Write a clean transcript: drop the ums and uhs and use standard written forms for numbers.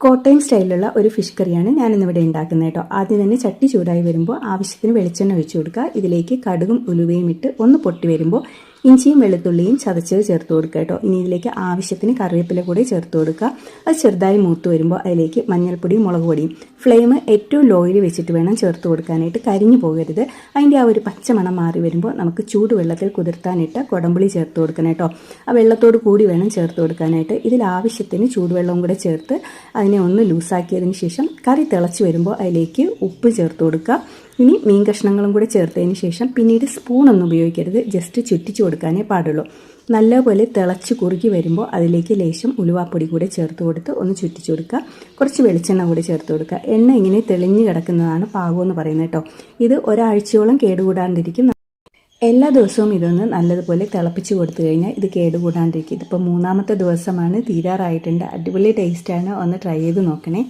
കോട്ടയം സ്റ്റൈലിലുള്ള ഒരു ഫിഷ് കറിയാണ് ഞാനിന്നിവിടെ ഉണ്ടാക്കുന്നത് കേട്ടോ. ആദ്യം തന്നെ ചട്ടി ചൂടായി വരുമ്പോൾ ആവശ്യത്തിന് വെളിച്ചെണ്ണ ഒഴിച്ചു കൊടുക്കുക. ഇതിലേക്ക് കടുകും ഉലുവയും ഇട്ട് ഒന്ന് പൊട്ടി വരുമ്പോൾ ഇഞ്ചിയും വെളുത്തുള്ളിയും ചതച്ചത് ചേർത്ത് കൊടുക്കുക കേട്ടോ. ഇനി ഇതിലേക്ക് ആവശ്യത്തിന് കറിവേപ്പില കൂടി ചേർത്ത് കൊടുക്കുക. അത് ചെറുതായി മൂത്ത് വരുമ്പോൾ അതിലേക്ക് മഞ്ഞൾപ്പൊടിയും മുളക് പൊടിയും ഫ്ലെയിം ഏറ്റവും ലോയിൽ വെച്ചിട്ട് വേണം ചേർത്ത് കൊടുക്കാനായിട്ട്. കരിഞ്ഞു പോകരുത്. അതിൻ്റെ ആ ഒരു പച്ചമണം മാറി വരുമ്പോൾ നമുക്ക് ചൂടുവെള്ളത്തിൽ കുതിർത്താനിട്ട് കുടംപുളി ചേർത്ത് കൊടുക്കണം കേട്ടോ. ആ വെള്ളത്തോട് കൂടി വേണം ചേർത്ത് കൊടുക്കാനായിട്ട്. ഇതിൽ ആവശ്യത്തിന് ചൂടുവെള്ളവും കൂടെ ചേർത്ത് അതിനെ ഒന്ന് ലൂസാക്കിയതിന് ശേഷം കറി തിളച്ച് വരുമ്പോൾ അതിലേക്ക് ഉപ്പ് ചേർത്ത് കൊടുക്കുക. ഇനി മീൻ കഷ്ണങ്ങളും കൂടെ ചേർത്തതിന് ശേഷം പിന്നീട് സ്പൂണൊന്നും ഉപയോഗിക്കരുത്, ജസ്റ്റ് ചുറ്റിച്ചു കൊടുക്കാനേ പാടുള്ളൂ. നല്ലപോലെ തിളച്ച് കുറുകി വരുമ്പോൾ അതിലേക്ക് ലേശം ഉലുവാപ്പൊടി കൂടെ ചേർത്ത് കൊടുത്ത് ഒന്ന് ചുറ്റിച്ചു കൊടുക്കുക. കുറച്ച് വെളിച്ചെണ്ണ കൂടി ചേർത്ത് കൊടുക്കുക. എണ്ണ ഇങ്ങനെ തെളിഞ്ഞ് കിടക്കുന്നതാണ് പാകമെന്ന് പറയുന്നത് കേട്ടോ. ഇത് ഒരാഴ്ചയോളം കേടുകൂടാണ്ടിരിക്കും. എല്ലാ ദിവസവും ഇതൊന്ന് നല്ലതുപോലെ തിളപ്പിച്ച് കൊടുത്തു കഴിഞ്ഞാൽ ഇത് കേടുകൂടാണ്ടിരിക്കും. ഇതിപ്പോൾ മൂന്നാമത്തെ ദിവസമാണ്, തീരാറായിട്ടുണ്ട്. അടിപൊളി ടേസ്റ്റാണ്, ഒന്ന് ട്രൈ ചെയ്ത് നോക്കണേ.